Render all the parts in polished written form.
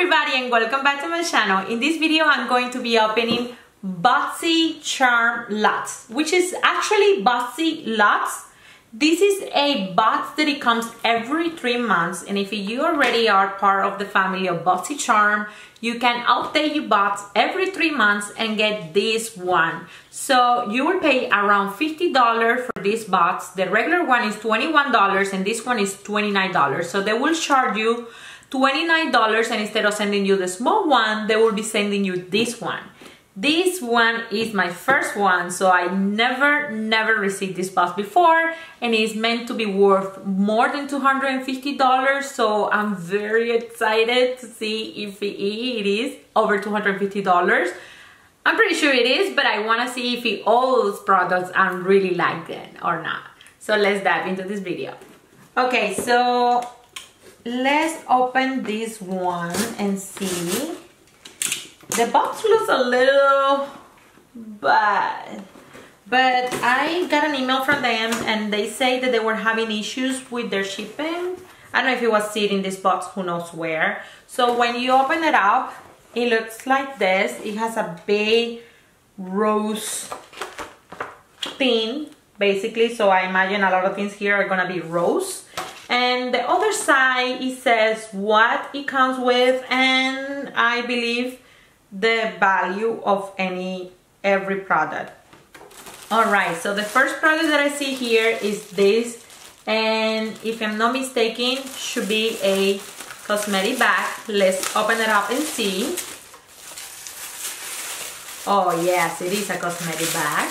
everybody and welcome back to my channel. In this video I'm going to be opening BoxyCharm Lots, which is actually Boxyluxe. This is a box that it comes every 3 months, and if you already are part of the family of BoxyCharm, you can update your box every 3 months and get this one. So you will pay around $50 for this box. The regular one is $21 and this one is $29. So they will charge you $29, and instead of sending you the small one, they will be sending you this one. This one is my first one, so I never received this box before, and it's meant to be worth more than $250, so I'm very excited to see if it is over $250. I'm pretty sure it is, but I want to see if all those products I'm really like them or not. So let's dive into this video. Okay, so let's open this one and see. The box looks a little bad, but I got an email from them and they say that they were having issues with their shipping. I don't know if it was sitting in this box, who knows where. So when you open it up, it looks like this. It has a big rose thing, basically. So I imagine a lot of things here are gonna be rose. And the other side, it says what it comes with, and I believe the value of every product. All right, so the first product that I see here is this, and if I'm not mistaken, should be a cosmetic bag. Let's open it up and see. Oh yes, it is a cosmetic bag.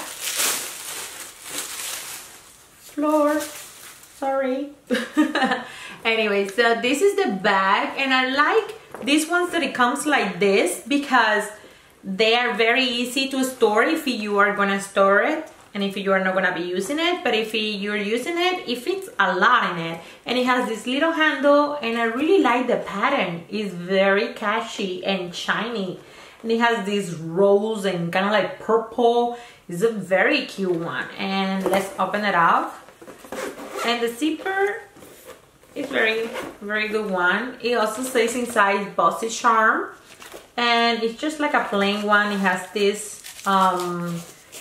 Floor, sorry. Anyway, so this is the bag, and I like these ones that it comes like this because they are very easy to store if you are gonna store it and if you are not gonna be using it. But if you're using it, it fits a lot in it, and it has this little handle, and I really like the pattern. It's very catchy and shiny, and it has this rose and kind of like purple. It's a very cute one. And let's open it up, and the zipper is very good one. It also says inside BoxyCharm, and it's just like a plain one. It has this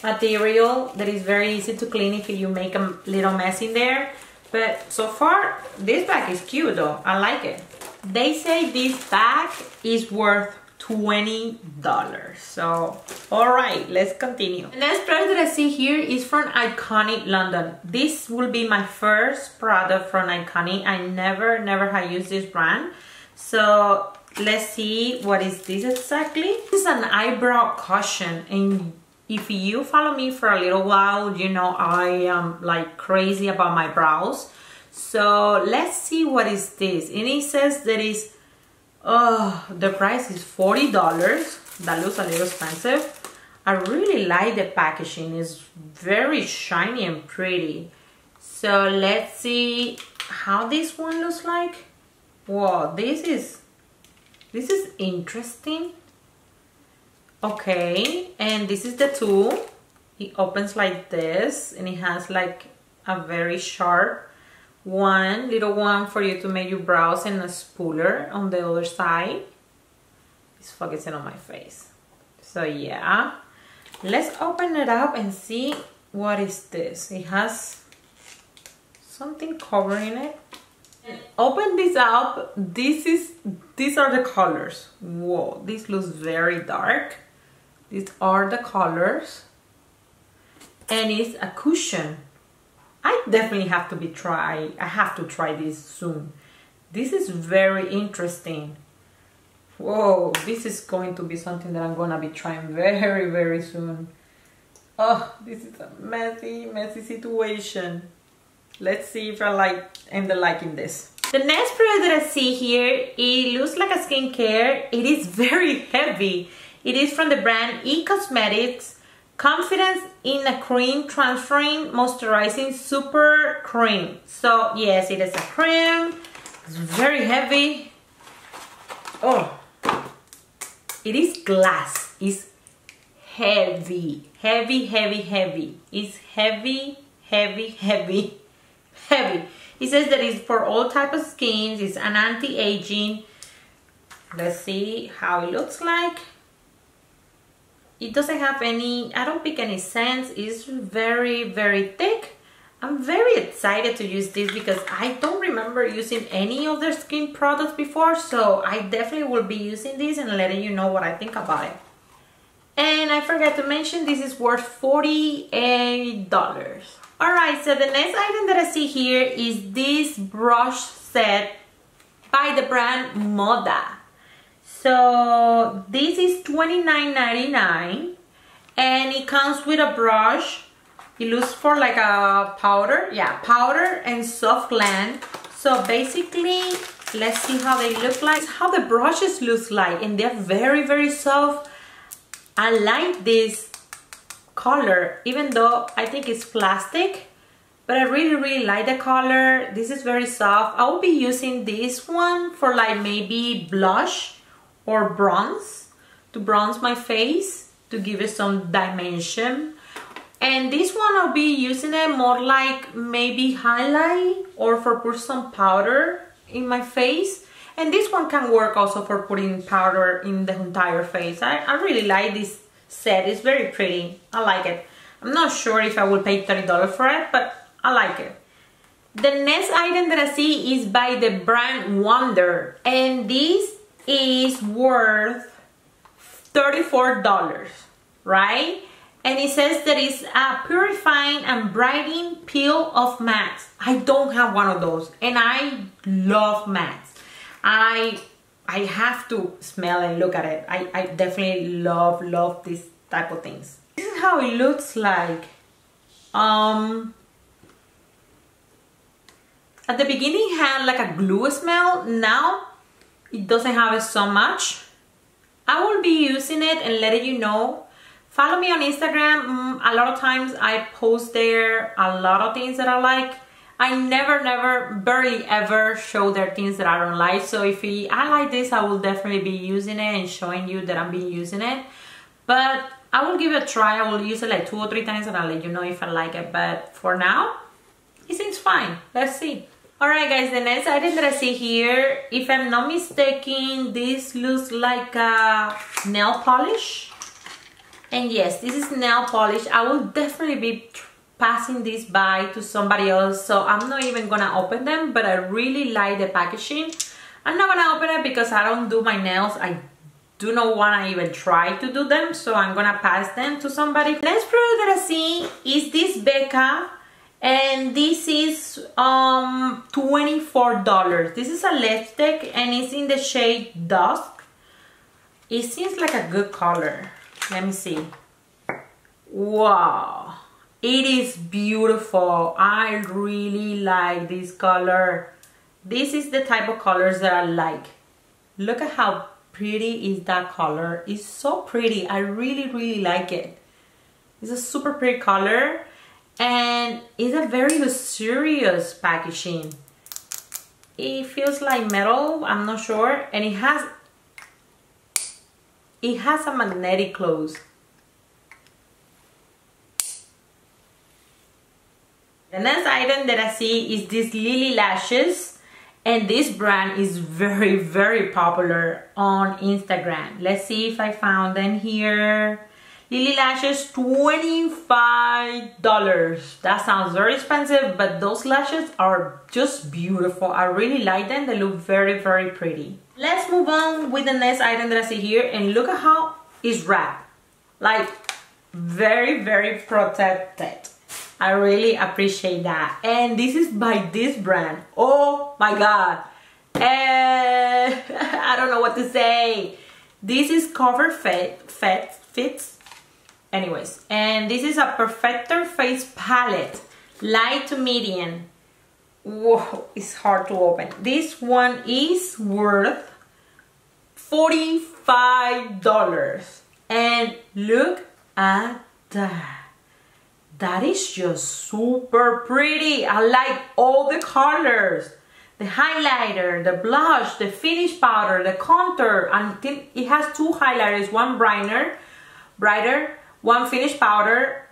material that is very easy to clean if you make a little mess in there. But so far this bag is cute though. I like it. They say this bag is worth $20. So all right, let's continue. The next product that I see here is from Iconic London. This will be my first product from Iconic. I never have used this brand, so let's see what is this exactly. This is an eyebrow cushion, and if you follow me for a little while, you know I am like crazy about my brows. So let's see what is this. And it says that is the price is $40. That looks a little expensive. I really like the packaging. It's very shiny and pretty. So let's see how this one looks like. Whoa, this is interesting. Okay, and this is the tool. It opens like this, and it has like a very sharp little one for you to make your brows, and a spooler on the other side. It's focusing on my face. So yeah, let's open it up and see what is this. It has something covering it. And open this up. These are the colors. Whoa, this looks very dark. These are the colors, and it's a cushion. I definitely have to try this soon. This is very interesting. Whoa, this is going to be something that I'm gonna be trying very soon. Oh, this is a messy situation. Let's see if I end up liking this. The next product that I see here, it looks like a skincare. It is very heavy. It is from the brand E-Cosmetics. Confidence in a Cream Transferring Moisturizing Super Cream. So yes, it is a cream. It's very heavy. Oh, it is glass. It's heavy. It's heavy. It says that it's for all types of skins. It's an anti-aging. Let's see how it looks like. It doesn't have any, I don't pick any scents. It's very, very thick. I'm very excited to use this because I don't remember using any of their skin products before, so I definitely will be using this and letting you know what I think about it. And I forgot to mention, this is worth $48. Alright, so the next item that I see here is this brush set by the brand Moda. So this is $29.99 and it comes with a brush. It looks for like a powder, yeah, powder and soft gland. So basically, let's see how they look like. How the brushes look like, and they're very, very soft. I like this color, even though I think it's plastic, but I really, really like the color. This is very soft. I will be using this one for like maybe blush or bronze, to bronze my face, to give it some dimension. And this one I'll be using it more like maybe highlight or for put some powder in my face. And this one can work also for putting powder in the entire face. I really like this set. It's very pretty. I like it. I'm not sure if I will pay $30 for it, but I like it. The next item that I see is by the brand Wonder. And this is worth $34, right? And it says that it's a purifying and brightening peel of mattes. I don't have one of those, and I love mattes. I have to smell and look at it. I definitely love this type of things. This is how it looks like. At the beginning it had like a glue smell. Now it doesn't have it so much. I will be using it and letting you know. Follow me on Instagram. A lot of times I post there a lot of things that I like. I never, barely ever show there things that I don't like. So if I like this, I will definitely be using it and showing you that I'm being using it. But I will give it a try. I will use it like 2 or 3 times and I'll let you know if I like it. But for now, it seems fine. Let's see. Alright guys, the next item that I see here, if I'm not mistaken, this looks like a nail polish. And yes, this is nail polish. I will definitely be passing this by to somebody else, so I'm not even gonna open them, but I really like the packaging. I'm not gonna open it because I don't do my nails. I do not want to even try to do them, so I'm gonna pass them to somebody. Next product that I see is this Becca, and this is $24. This is a lipstick and it's in the shade Dusk. It seems like a good color. Let me see. Wow, it is beautiful. I really like this color. This is the type of colors that I like. Look at how pretty is that color. It's so pretty. I really like it. It's a super pretty color and it's a very luxurious packaging. It feels like metal, I'm not sure, and it has a magnetic close. The next item that I see is this Lily Lashes, and this brand is very popular on Instagram. Let's see if I found them here. Lily Lashes, $25. That sounds very expensive, but those lashes are just beautiful. I really like them. They look very pretty. Let's move on with the next item that I see here, and look at how it's wrapped. Like very protected. I really appreciate that. And this is by this brand. Oh my god. I don't know what to say. This is Cover Fits. Anyways, and this is a Perfector Face Palette, light to medium. Whoa, it's hard to open. This one is worth $45. And look at that. That is just super pretty. I like all the colors. The highlighter, the blush, the finish powder, the contour. And it has 2 highlighters, one brighter, one finish powder,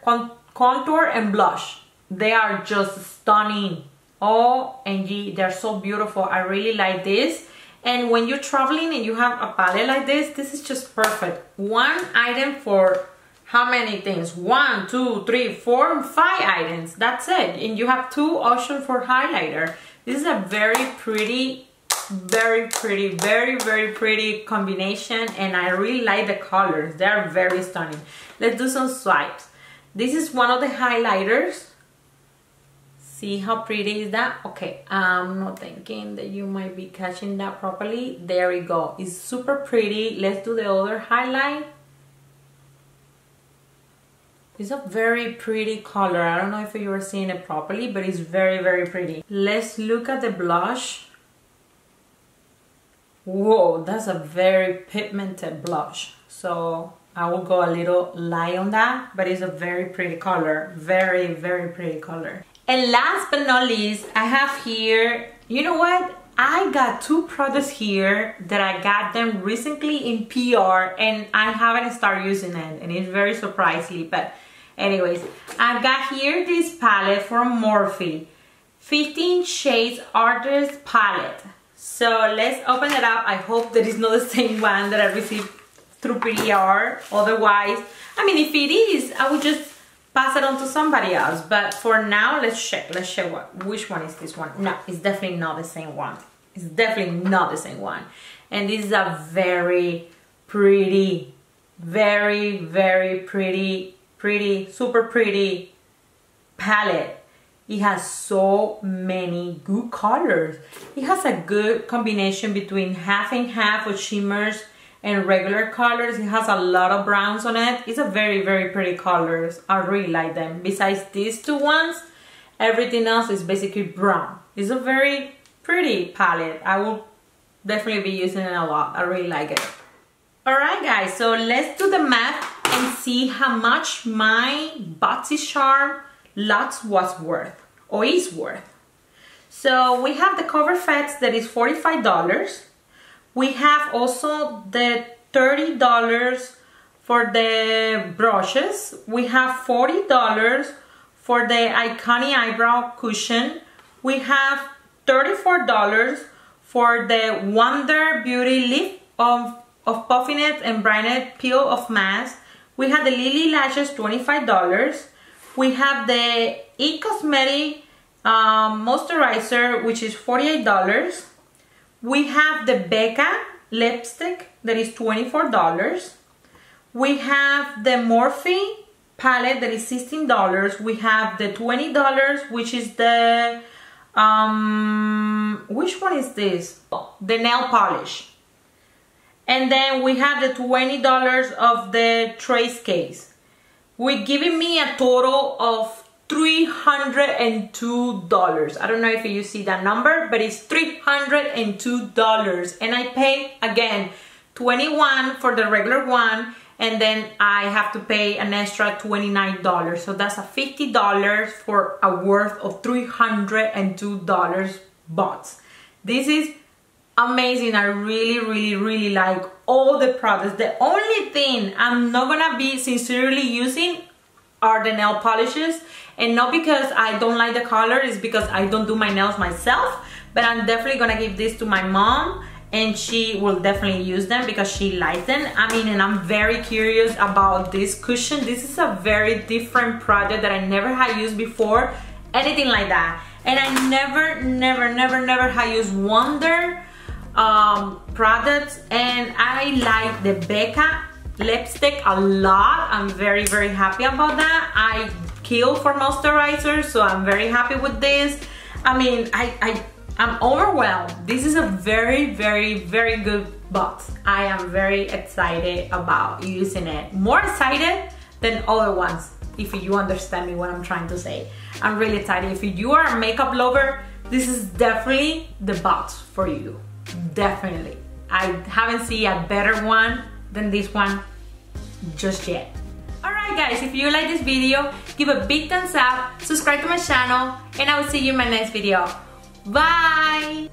contour and blush. They are just stunning. OMG, they're so beautiful. I really like this. And when you're traveling and you have a palette like this is just perfect. One item for how many things? 1, 2, 3, 4, 5 items. That's it. And you have 2 options for highlighter. This is a very pretty, very pretty combination, and I really like the colors. They're very stunning. Let's do some swipes. This is one of the highlighters. See how pretty is that? Okay, I'm not thinking that you might be catching that properly. There we go. It's super pretty. Let's do the other highlight. It's a very pretty color. I don't know if you are seeing it properly, but it's very pretty. Let's look at the blush. Whoa, that's a very pigmented blush. So I will go a little light on that, but it's a very pretty color. Very pretty color. And last but not least, I have here, you know what? I got 2 products here that I got them recently in PR, and I haven't started using it, and it's very surprisingly, but anyways, I got here this palette from Morphe, 15 Shades Artist Palette. So let's open it up. I hope that it's not the same one that I received through PR. Otherwise, I mean, if it is, I would just pass it on to somebody else. But for now, let's check. Let's check which one is this one. No, it's definitely not the same one. It's definitely not the same one. And this is a very pretty, very pretty, super pretty palette. It has so many good colors. It has a good combination between half and half of shimmers and regular colors. It has a lot of browns on it. It's a very pretty colors. I really like them. Besides these 2 ones, everything else is basically brown. It's a very pretty palette. I will definitely be using it a lot. I really like it. Alright guys, so let's do the math and see how much my BoxyCharm Luxe was worth, or is worth. So we have the cover fets that is $45. We have also the $30 for the brushes. We have $40 for the Iconic Eyebrow Cushion. We have $34 for the Wonder Beauty Lip of Puffiness and Brightening Peel of Mask. We have the Lily Lashes, $25. We have the E-Cosmetic Moisturizer, which is $48. We have the Becca lipstick that is $24. We have the Morphe palette that is $16. We have the $20, which is the which one is this? The nail polish. And then we have the $20 of the trace case. We're giving me a total of $302. I don't know if you see that number, but it's $302. And I pay, again, $21 for the regular one, and then I have to pay an extra $29. So that's a $50 for a worth of $302 bought. This is amazing. I really like all the products. The only thing I'm not gonna be sincerely using are the nail polishes, and not because I don't like the color, it's because I don't do my nails myself. But I'm definitely gonna give this to my mom, and she will definitely use them because she likes them. I mean, and I'm very curious about this cushion. This is a very different product that I never had used before, anything like that. And I never had used Wonder products, and I like the Becca lipstick a lot. I'm very happy about that. I kill for moisturizer, so I'm very happy with this. I mean, I'm overwhelmed. This is a very good box. I am very excited about using it. More excited than other ones, if you understand me what I'm trying to say. I'm really excited. If you are a makeup lover, this is definitely the box for you. Definitely. I haven't seen a better one than this one just yet. Alright guys, if you like this video, give a big thumbs up, subscribe to my channel, and I will see you in my next video. Bye!